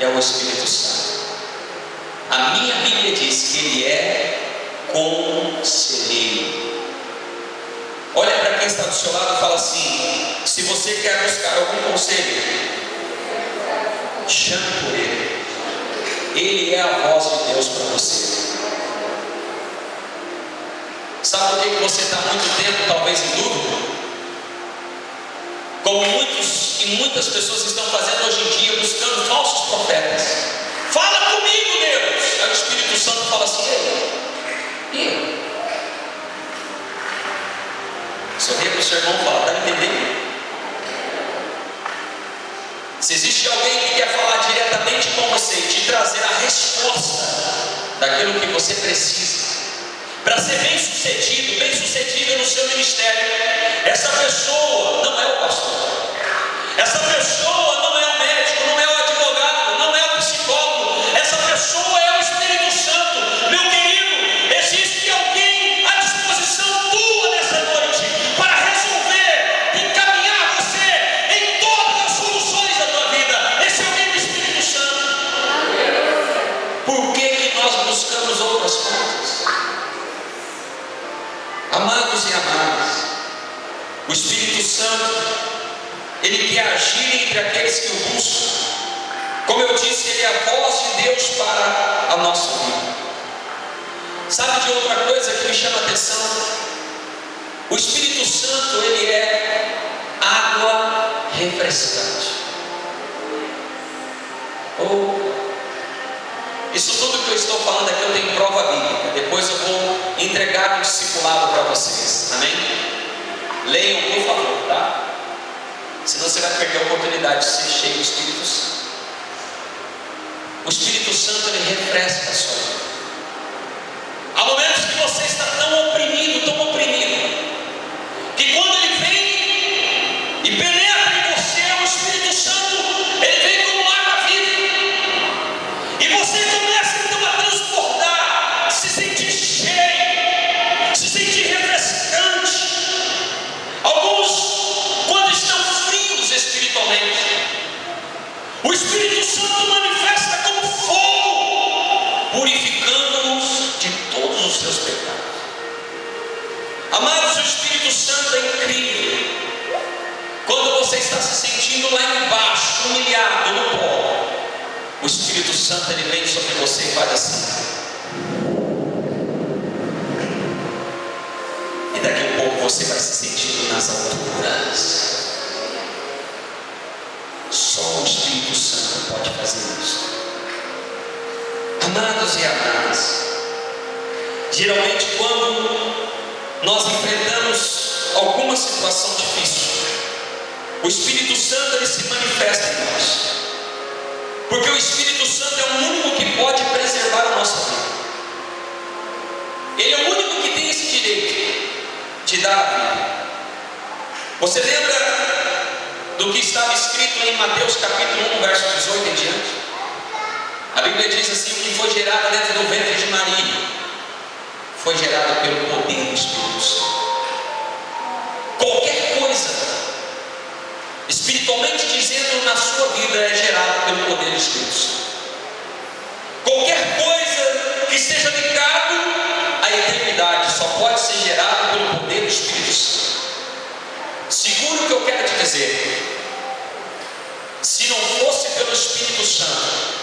é o Espírito Santo. A minha Bíblia diz que Ele é conselheiro. Olha para quem está do seu lado e fala assim: se você quer buscar algum conselho, chame por Ele. Ele é a voz de Deus para você. Sabe por que você está muito tempo talvez em dúvida? Como muitas pessoas estão fazendo hoje em dia, buscando falsos profetas. Fala comigo, Deus. Aí o Espírito Santo fala assim: e eu? Sorria para o seu irmão e fala: está entendendo? Se existe alguém que quer falar diretamente com você e te trazer a resposta daquilo que você precisa para ser bem sucedido no seu ministério, essa pessoa não é o pastor, essa pessoa não é o médico, não é o advogado, não é o psicólogo, essa pessoa é o Espírito Santo. Meu querido, existe alguém à disposição tua nessa noite para resolver, encaminhar você em todas as soluções da tua vida. Esse é alguém do Espírito Santo. Por que nós buscamos outras coisas? Amados e amadas, o Espírito Santo, Ele quer agir entre aqueles que o buscam. Como eu disse, Ele é a voz de Deus para a nossa vida. Sabe de outra coisa que me chama a atenção? O Espírito Santo, Ele é água refrescante. Isso tudo que eu estou falando aqui eu tenho prova bíblica. Depois eu vou entregar um discipulado para vocês. Amém? Leiam, por favor, tá? Senão você vai perder a oportunidade de ser cheio do Espírito Santo. O Espírito Santo, ele refresca a sua vida. Há momentos que você está tão oprimido, que quando ele vem e penetra em você, o Espírito Santo, ele vem como água viva. E você começa então a transbordar, se sentir cheio, se sentir refrescante. Alguns, quando estão frios espiritualmente, o Espírito Santo manifesta como fogo, purificando-nos de todos os seus pecados. Amados, o Espírito Santo é incrível. Quando você está se sentindo lá embaixo, humilhado no pó, o Espírito Santo, ele vem sobre você e faz assim. E daqui a pouco você vai se sentindo nas alturas. Só o Espírito Santo pode fazer isso. Amados e amadas, geralmente quando nós enfrentamos alguma situação difícil, o Espírito Santo, ele se manifesta em nós. Porque o Espírito Santo é o único que pode preservar a nossa vida. Ele é o único que tem esse direito de dar a vida. Você lembra do que estava escrito em Mateus capítulo 1, verso 18 em diante? A Bíblia diz assim: o que foi gerado dentro do ventre de Maria foi gerado pelo poder do Espírito Santo. Qualquer coisa, espiritualmente dizendo, na sua vida é gerada pelo poder do Espírito Santo. Qualquer coisa que esteja ligado à eternidade só pode ser gerado pelo poder do Espírito Santo. Seguro o que eu quero te dizer: se não fosse pelo Espírito Santo,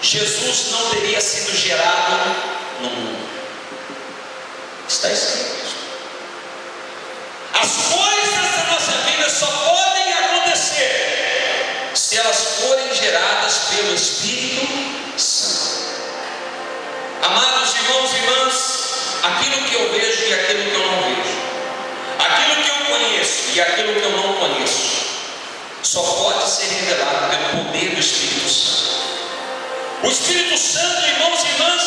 Jesus não teria sido gerado no mundo. Está escrito isso. As coisas da nossa vida só podem acontecer se elas forem geradas pelo Espírito Santo. Amados irmãos e irmãs, aquilo que eu vejo e aquilo que eu não vejo, aquilo que eu conheço e aquilo que eu não conheço, só pode ser revelado pelo poder do Espírito Santo. O Espírito Santo, irmãos e irmãs,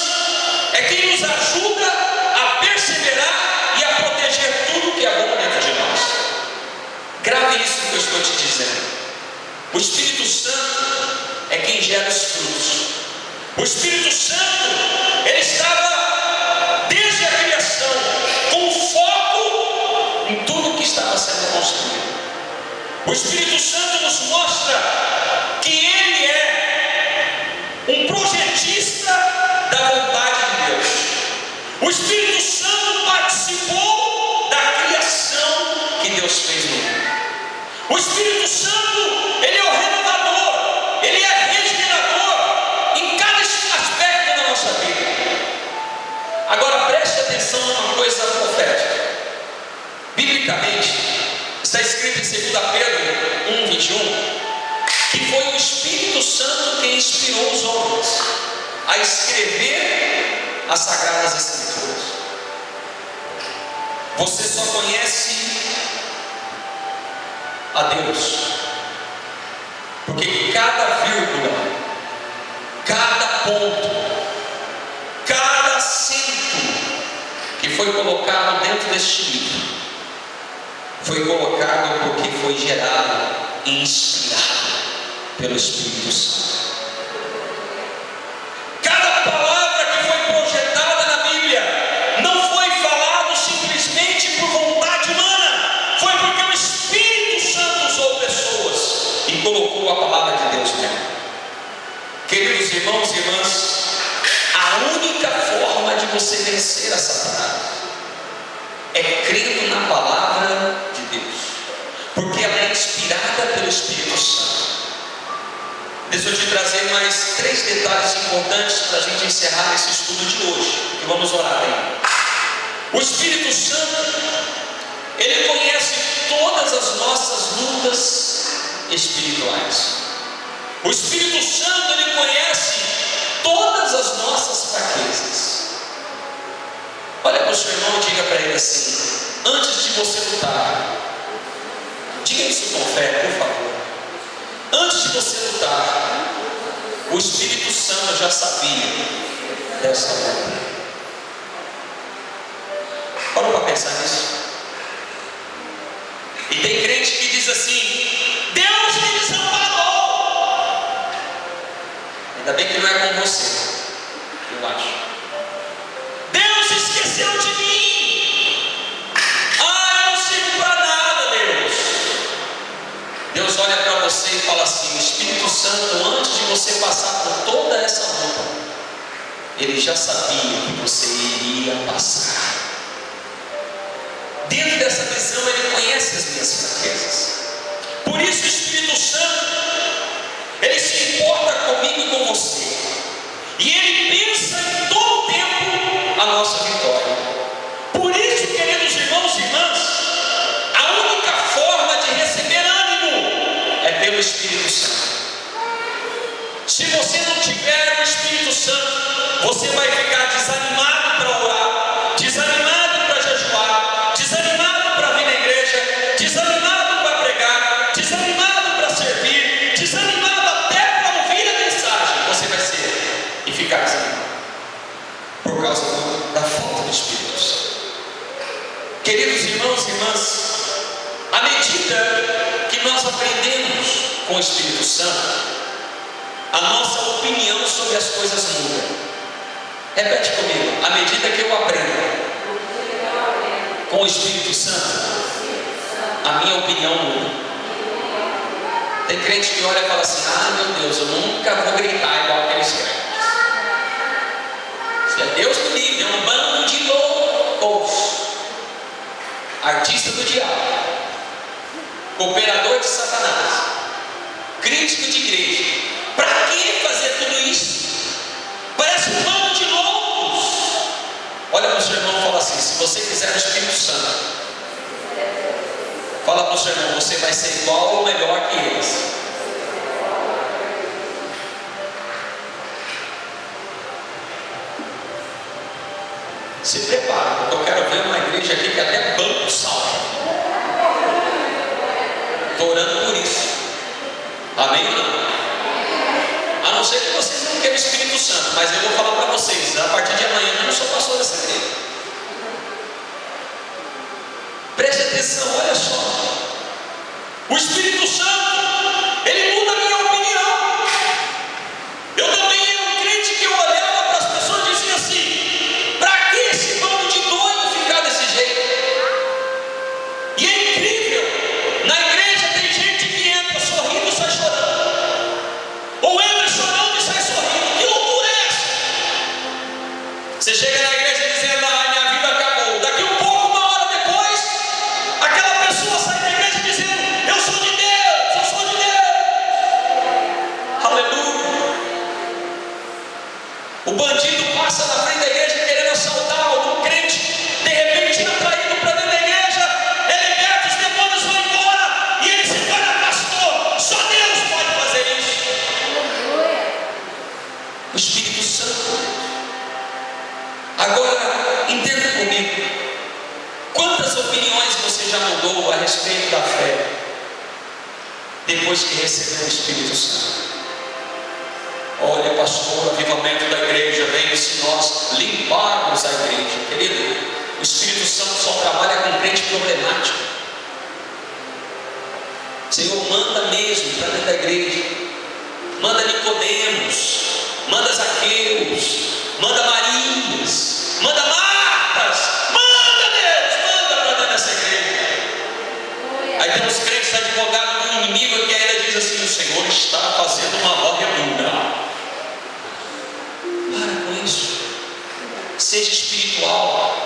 é quem nos ajuda a perseverar e a proteger tudo que é bom dentro de nós. Grave isso que eu estou te dizendo. O Espírito Santo é quem gera os frutos. O Espírito Santo, ele estava desde a criação com foco em tudo que estava sendo construído. O Espírito Santo nos mostra que ele é um projetista da vontade de Deus. O Espírito Santo participou da criação que Deus fez no mundo. O Espírito Santo, ele é o renovador, ele é regenerador em cada aspecto da nossa vida. Agora preste atenção numa coisa profética. Biblicamente, está escrito em 2 Pedro 1:21, que foi o Espírito Santo quem inspirou os homens a escrever as Sagradas Escrituras. Você só conhece a Deus porque cada vírgula, cada ponto, cada acento que foi colocado dentro deste livro foi colocado porque foi gerado e inspirado pelo Espírito Santo. Cada palavra que foi projetada na Bíblia não foi falado simplesmente por vontade humana, foi porque o Espírito Santo usou pessoas e colocou a palavra de Deus nela. Queridos irmãos e irmãs, a única forma de você vencer a Satanás é crendo na palavra de Deus, porque ela é inspirada pelo Espírito Santo. Deixa eu te trazer mais 3 detalhes importantes para a gente encerrar esse estudo de hoje, e vamos orar aí. O Espírito Santo, ele conhece todas as nossas lutas espirituais. O Espírito Santo, ele conhece todas as nossas fraquezas. Olha para o seu irmão e diga para ele assim: antes de você lutar, diga isso com fé, por favor. Antes de você lutar, o Espírito Santo já sabia dessa luta. Para para pensar nisso. E tem crente que diz assim: Deus me desamparou. Ainda bem que não é com você, eu acho. Deus esqueceu de mim. Eu não sirvo para nada, Deus. Deus olha para você e fala assim: o Espírito Santo, antes de você passar por toda essa luta, ele já sabia que você iria passar. Dentro dessa visão, ele conhece as minhas fraquezas. Por isso o Espírito Santo, ele se importa comigo e com você, e ele pensa em todo o tempo a nossa vitória. Por isso, queridos irmãos e irmãs, a única forma de receber ânimo é pelo Espírito Santo. Se você não tiver o Espírito Santo, você vai ficar desanimado para orar, desanimado para jejuar, desanimado para vir na igreja, desanimado para pregar, desanimado para servir, desanimado até para ouvir a mensagem. Você vai ser e ficar desanimado por causa da falta do Espírito Santo. Queridos irmãos e irmãs, à medida que nós aprendemos com o Espírito Santo, a nossa opinião sobre as coisas muda. Repete comigo: à medida que eu aprendo com o Espírito Santo, a minha opinião muda. Tem crente que olha e fala assim: meu Deus, eu nunca vou gritar igual aqueles crentes. Se é Deus me livre, é um bando de loucos, artista do diabo, cooperador de Satanás, crítico de igreja. Para que fazer tudo isso? Parece um bando de loucos. Olha para o seu irmão e fala assim: se você quiser o Espírito Santo, fala para o seu irmão, você vai ser igual ou melhor que eles. Se prepara, porque eu quero ver uma igreja aqui que até banco salta. Estou orando por isso. Amém ou não? A não ser que vocês não queiram o Espírito Santo, mas eu vou falar para vocês, a partir de amanhã eu não sou pastor dessa igreja. Preste atenção, olha só. O Espírito Santo, ele muda Ou entra chorando e sai sorrindo. Que loucura é essa? Você chega na igreja dizendo: ah, minha vida acabou. Daqui um pouco, uma hora depois, aquela pessoa sai da igreja dizendo: eu sou de Deus, eu sou de Deus. Aleluia. O bandido passa na frente da igreja querendo assaltar algum crente, de repente é atraído para dentro da igreja, é liberto, os demônios vão embora e ele se torna pastor. Só Deus pode fazer isso. O Espírito Santo. Agora, entenda comigo: quantas opiniões você já mudou a respeito da fé depois que recebeu o Espírito Santo? Olha, pastor, o avivamento da igreja vem se nós limparmos a igreja. Querido, o Espírito Santo só trabalha com crente problemático. Senhor, manda mesmo para dentro da igreja. Manda Nicodemos, manda Zaqueus, manda Marias, manda Martas. Manda Deus, manda para dentro dessa igreja. Aí temos crentes advogados do inimigo que ainda diz assim: o Senhor está fazendo uma varredura. Para com isso. Seja espiritual.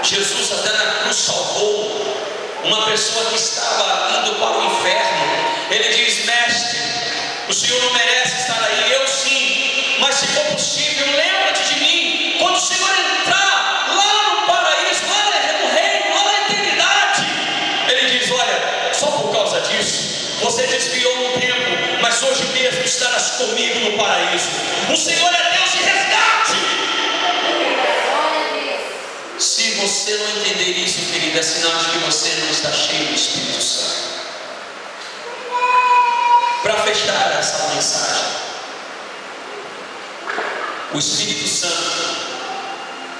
Jesus até na cruz salvou uma pessoa que estava indo para o inferno. Ele diz: mestre, o Senhor não merece estar aí. Eu sim, mas se for possível, lembra-te de mim quando o Senhor entrar lá no paraíso, lá no reino, lá na eternidade. Ele diz: olha, só por causa disso você desviou um tempo, mas hoje mesmo estarás comigo no paraíso. O Senhor é Deus de resgate. Se você não entender isso, querido, é sinal de que você não está cheio do Espírito Santo. Para fechar essa mensagem, o Espírito Santo,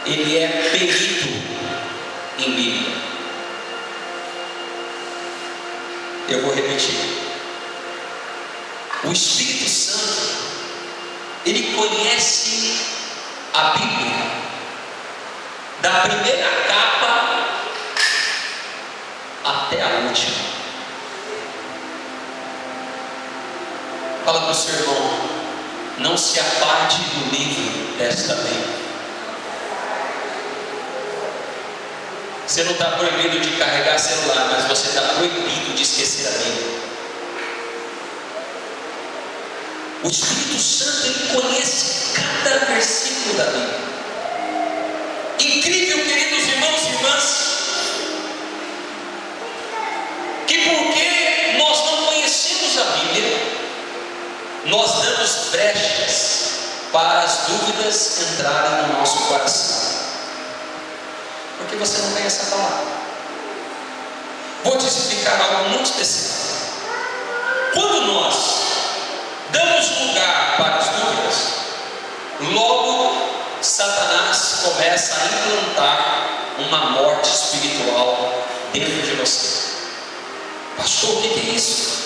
ele é perito em Bíblia. Eu vou repetir. O Espírito Santo, ele conhece a Bíblia da primeira capa até a última. Fala para o seu irmão: não se aparte do livro desta lei. Você não está proibido de carregar celular, mas você está proibido de esquecer a Bíblia. O Espírito Santo, ele conhece cada versículo da Bíblia. Incrível, queridos irmãos e irmãs, que porque nós não conhecemos a Bíblia, nós damos brechas para as dúvidas entrarem no nosso coração. Porque você não conhece a palavra. Vou te explicar algo muito especial. Quando nós damos lugar para as dúvidas, logo Satanás começa a implantar uma morte espiritual dentro de você. Pastor, o que é isso?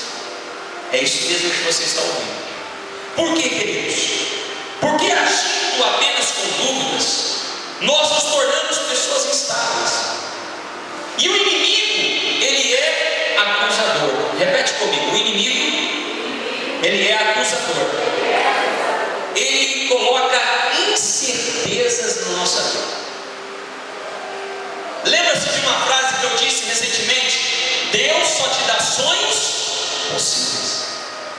É isso mesmo que você está ouvindo. Por que, queridos? Porque agindo apenas com dúvidas, nós nos tornamos pessoas instáveis. E o inimigo, ele é acusador. Repete comigo: o inimigo, ele é acusador. Ele coloca incertezas na nossa vida. Lembra-se de uma frase que eu disse recentemente: Deus só te dá sonhos possíveis,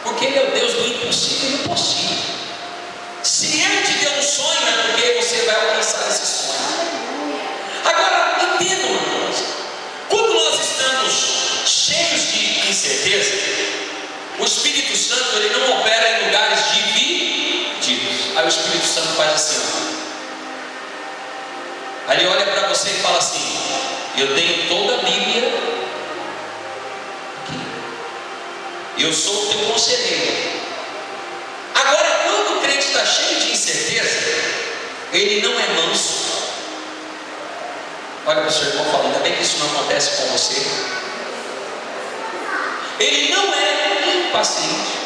porque Ele é o Deus do impossível e do possível. Se Ele te deu um sonho, é porque você vai alcançar esse sonho. Agora, entenda uma coisa: quando nós estamos cheios de incerteza, o Espírito Santo, ele não opera em lugares divididos. Aí o Espírito Santo faz assim, ó. Aí ele olha para você e fala assim: eu tenho toda a Bíblia aqui. Eu sou o teu conselheiro. Agora, quando o crente está cheio de incerteza, ele não é manso. Olha para o seu irmão e fala: ainda bem que isso não acontece com você. Ele não é impaciente.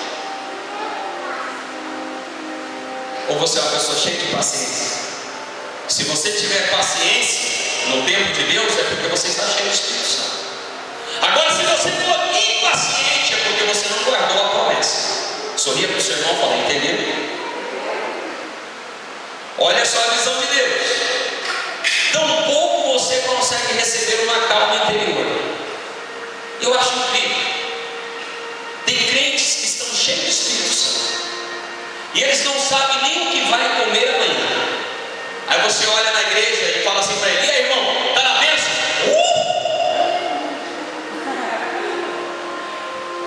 Ou você é uma pessoa cheia de paciência? Se você tiver paciência no tempo de Deus, é porque você está cheio do Espírito Santo. Agora, se você for impaciente, é porque você não guardou a promessa. Sorria para o seu irmão e fala: entendeu? Olha só a visão de Deus. Tampouco você consegue receber uma calma interior. Eu acho incrível. Tem crentes que estão cheios de Espírito Santo e eles não sabem nem o que vai comer amanhã. Aí você olha na igreja e fala assim para ele: e aí, irmão, está na bênção?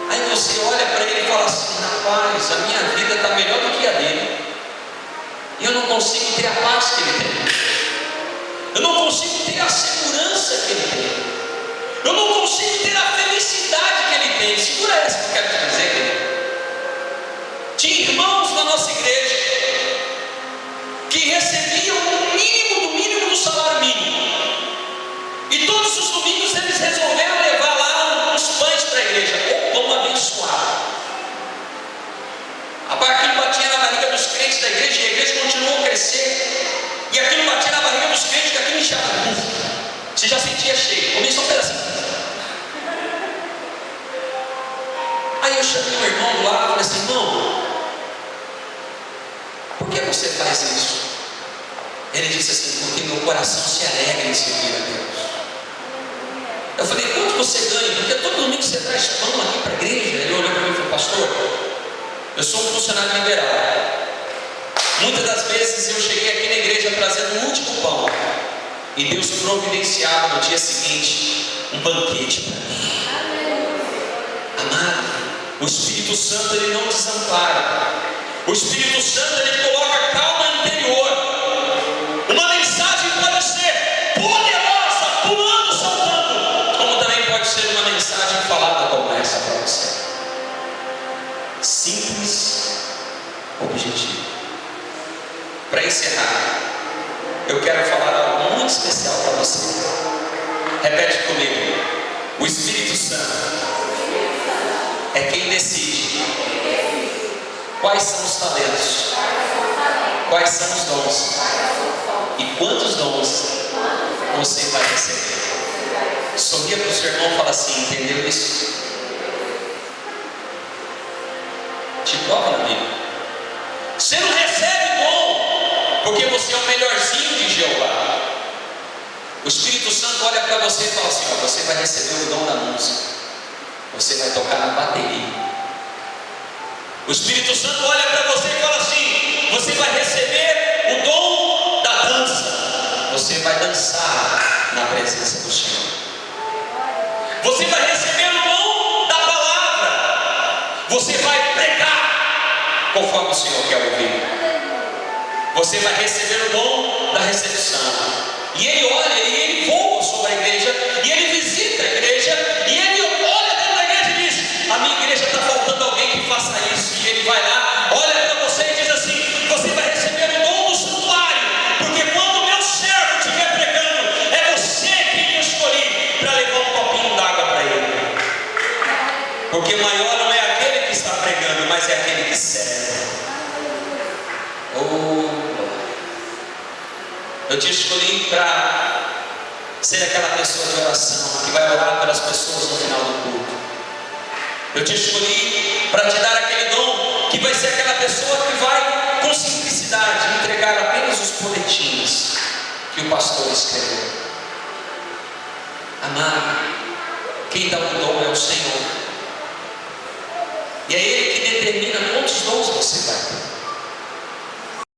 Aí você olha para ele e fala assim: rapaz, a minha vida está melhor do que a dele. E eu não consigo ter a paz que ele tem. Eu não consigo ter a segurança que ele tem. Eu não consigo ter a felicidade que ele tem. Segura essa que eu quero te dizer, querido. Tinha irmãos na nossa igreja que recebiam o mínimo do salário mínimo. E todos os domingos eles resolveram levar lá uns pães para a igreja. Ou pão abençoado. Aquilo batia na barriga dos crentes da igreja e a igreja continuou a crescer. E aquilo batia na barriga dos crentes que aquilo inchava. Você já sentia cheio. Começou um pedacinho. Aí eu chamei um irmão do lado e falei assim: irmão, por que você faz isso? Ele disse assim: porque meu coração se alegra em servir a Deus. Eu falei: quanto você ganha? Porque todo domingo você traz pão aqui para a igreja. Ele olhou para mim e falou: pastor, eu sou um funcionário liberal. Muitas das vezes eu cheguei aqui na igreja trazendo o último pão, e Deus providenciava no dia seguinte um banquete para mim. Amado, o Espírito Santo ele não desampara. O Espírito Santo ele coloca calma interior. Uma mensagem pode ser poderosa, pulando, saltando, como também pode ser uma mensagem falada como essa para você. Simples, objetivo. Para encerrar, eu quero falar algo muito especial para você. Repete comigo: o Espírito Santo é quem decide quais são os talentos, quais são os dons e quantos dons você vai receber. Sorria para o seu irmão e fala assim: entendeu isso? Te prova na Bíblia. Você não recebe dom porque você é o melhorzinho de Jeová. O Espírito Santo olha para você e fala assim: ó, você vai receber o dom da música. Você vai tocar na bateria. O Espírito Santo olha para você e fala assim: você vai receber o dom da dança. Você vai dançar na presença do Senhor. Você vai receber o dom da palavra. Você vai pregar conforme o Senhor quer ouvir. Você vai receber o dom da recepção. E ele olha e ele voa sobre a igreja. E ele visita a igreja. E ele olha dentro da igreja e diz: a minha igreja está faltando alguém que faça isso. E ele vai lá, olha para você e diz assim: você vai receber o dom do santuário. Porque quando o meu servo estiver pregando, é você quem eu escolhi para levar um copinho d'água para ele. Porque maior não é aquele que está pregando, mas é aquele que serve. Eu te escolhi para ser aquela pessoa de oração que vai orar pelas pessoas no final do culto. Eu te escolhi para te dar aquele dom que vai ser aquela pessoa que vai com simplicidade entregar apenas os boletins que o pastor escreveu. Amado, quem dá o dom é o Senhor. E é Ele que determina quantos dons você vai ter.